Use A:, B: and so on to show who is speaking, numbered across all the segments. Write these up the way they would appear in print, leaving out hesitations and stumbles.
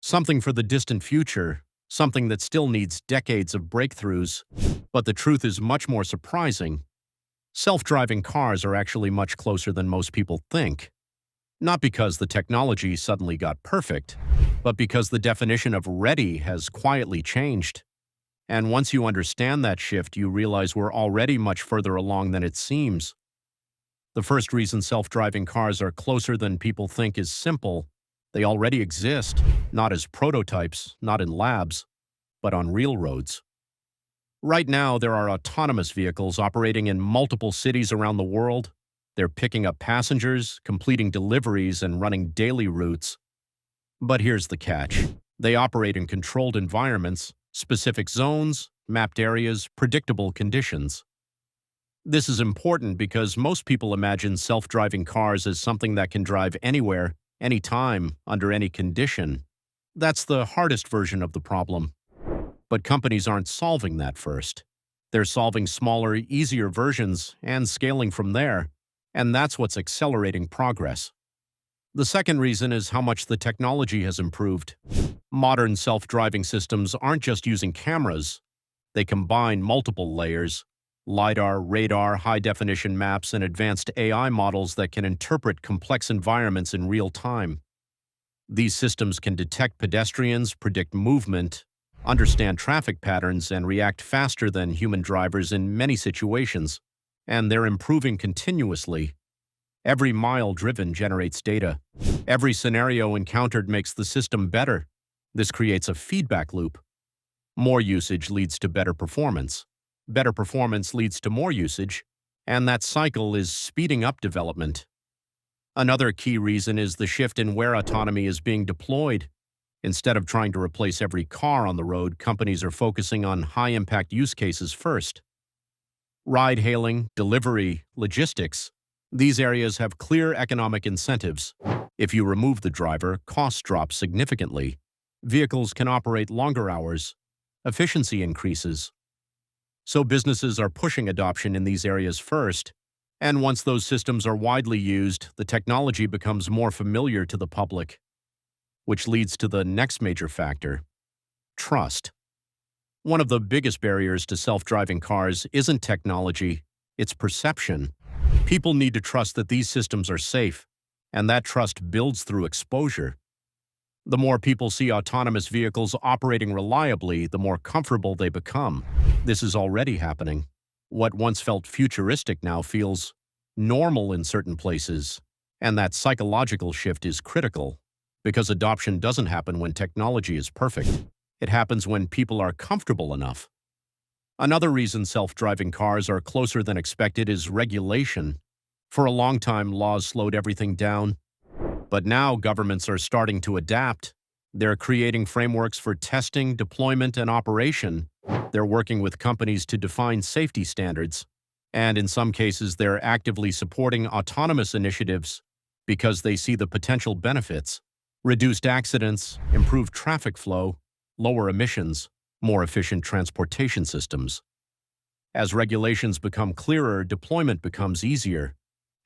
A: something for the distant future, something that still needs decades of breakthroughs. But the truth is much more surprising. Self-driving cars are actually much closer than most people think. Not because the technology suddenly got perfect, but because the definition of ready has quietly changed. And once you understand that shift, you realize we're already much further along than it seems. The first reason self-driving cars are closer than people think is simple. They already exist, not as prototypes, not in labs, but on real roads. Right now, there are autonomous vehicles operating in multiple cities around the world. They're picking up passengers, completing deliveries, and running daily routes. But here's the catch. They operate in controlled environments, specific zones, mapped areas, predictable conditions. This is important because most people imagine self-driving cars as something that can drive anywhere, anytime, under any condition. That's the hardest version of the problem. But companies aren't solving that first. They're solving smaller, easier versions and scaling from there. And that's what's accelerating progress. The second reason is how much the technology has improved. Modern self-driving systems aren't just using cameras. They combine multiple layers: LiDAR, radar, high-definition maps, and advanced AI models that can interpret complex environments in real time. These systems can detect pedestrians, predict movement, understand traffic patterns, and react faster than human drivers in many situations. And they're improving continuously. Every mile driven generates data. Every scenario encountered makes the system better. This creates a feedback loop. More usage leads to better performance. Better performance leads to more usage, and that cycle is speeding up development. Another key reason is the shift in where autonomy is being deployed. Instead of trying to replace every car on the road, companies are focusing on high-impact use cases first. Ride-hailing, delivery, logistics. These areas have clear economic incentives. If you remove the driver, costs drop significantly. Vehicles can operate longer hours. Efficiency increases. So businesses are pushing adoption in these areas first. And once those systems are widely used, the technology becomes more familiar to the public. Which leads to the next major factor: trust. One of the biggest barriers to self-driving cars isn't technology, it's perception. People need to trust that these systems are safe, and that trust builds through exposure. The more people see autonomous vehicles operating reliably, the more comfortable they become. This is already happening. What once felt futuristic now feels normal in certain places, and that psychological shift is critical, because adoption doesn't happen when technology is perfect. It happens when people are comfortable enough. Another reason self-driving cars are closer than expected is regulation. For a long time, laws slowed everything down. But now governments are starting to adapt. They're creating frameworks for testing, deployment, and operation. They're working with companies to define safety standards. And in some cases, they're actively supporting autonomous initiatives because they see the potential benefits: reduced accidents, improved traffic flow, lower emissions, more efficient transportation systems. As regulations become clearer, deployment becomes easier,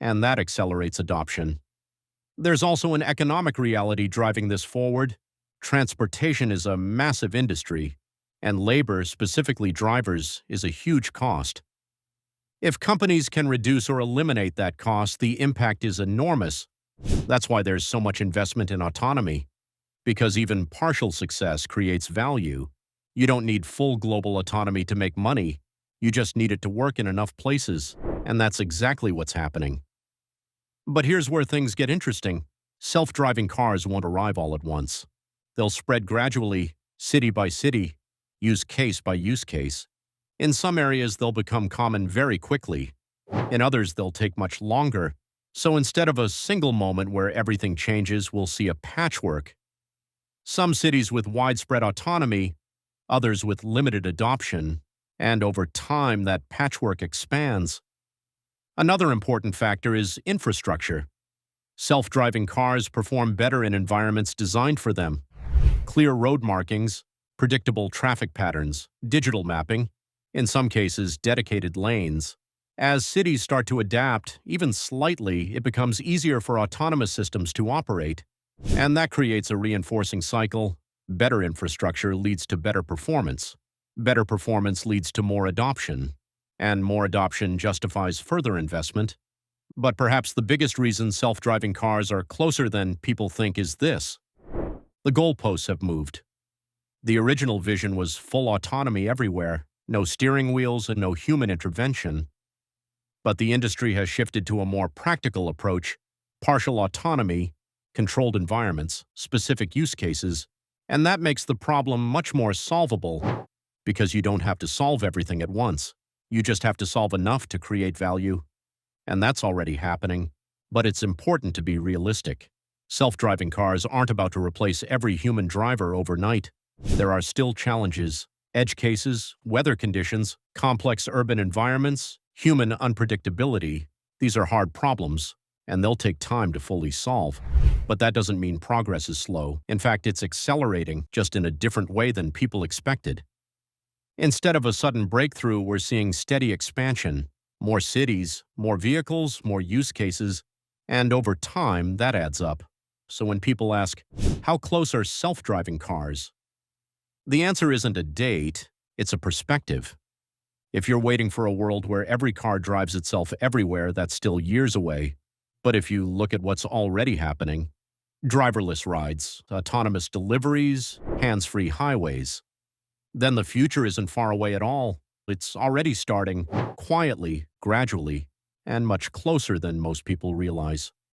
A: and that accelerates adoption. There's also an economic reality driving this forward. Transportation is a massive industry, and labor, specifically drivers, is a huge cost. If companies can reduce or eliminate that cost, the impact is enormous. That's why there's so much investment in autonomy, because even partial success creates value. You don't need full global autonomy to make money. You just need it to work in enough places, and that's exactly what's happening. But here's where things get interesting. Self-driving cars won't arrive all at once. They'll spread gradually, city by city, use case by use case. In some areas, they'll become common very quickly. In others, they'll take much longer. So instead of a single moment where everything changes, we'll see a patchwork. Some cities with widespread autonomy, others with limited adoption, and over time that patchwork expands. Another important factor is infrastructure. Self-driving cars perform better in environments designed for them. Clear road markings, predictable traffic patterns, digital mapping, in some cases dedicated lanes. As cities start to adapt, even slightly, it becomes easier for autonomous systems to operate. And that creates a reinforcing cycle. Better infrastructure leads to better performance. Better performance leads to more adoption. And more adoption justifies further investment. But perhaps the biggest reason self-driving cars are closer than people think is this. The goalposts have moved. The original vision was full autonomy everywhere, no steering wheels and no human intervention. But the industry has shifted to a more practical approach, partial autonomy, controlled environments, specific use cases, and that makes the problem much more solvable because you don't have to solve everything at once. You just have to solve enough to create value. And that's already happening. But it's important to be realistic. Self-driving cars aren't about to replace every human driver overnight. There are still challenges, edge cases, weather conditions, complex urban environments, human unpredictability. These are hard problems, and they'll take time to fully solve. But that doesn't mean progress is slow. In fact, it's accelerating, just in a different way than people expected. Instead of a sudden breakthrough, we're seeing steady expansion. More cities, more vehicles, more use cases, and over time, that adds up. So when people ask, how close are self-driving cars? The answer isn't a date, it's a perspective. If you're waiting for a world where every car drives itself everywhere, that's still years away. But if you look at what's already happening, driverless rides, autonomous deliveries, hands-free highways, then the future isn't far away at all. It's already starting, quietly, gradually, and much closer than most people realize.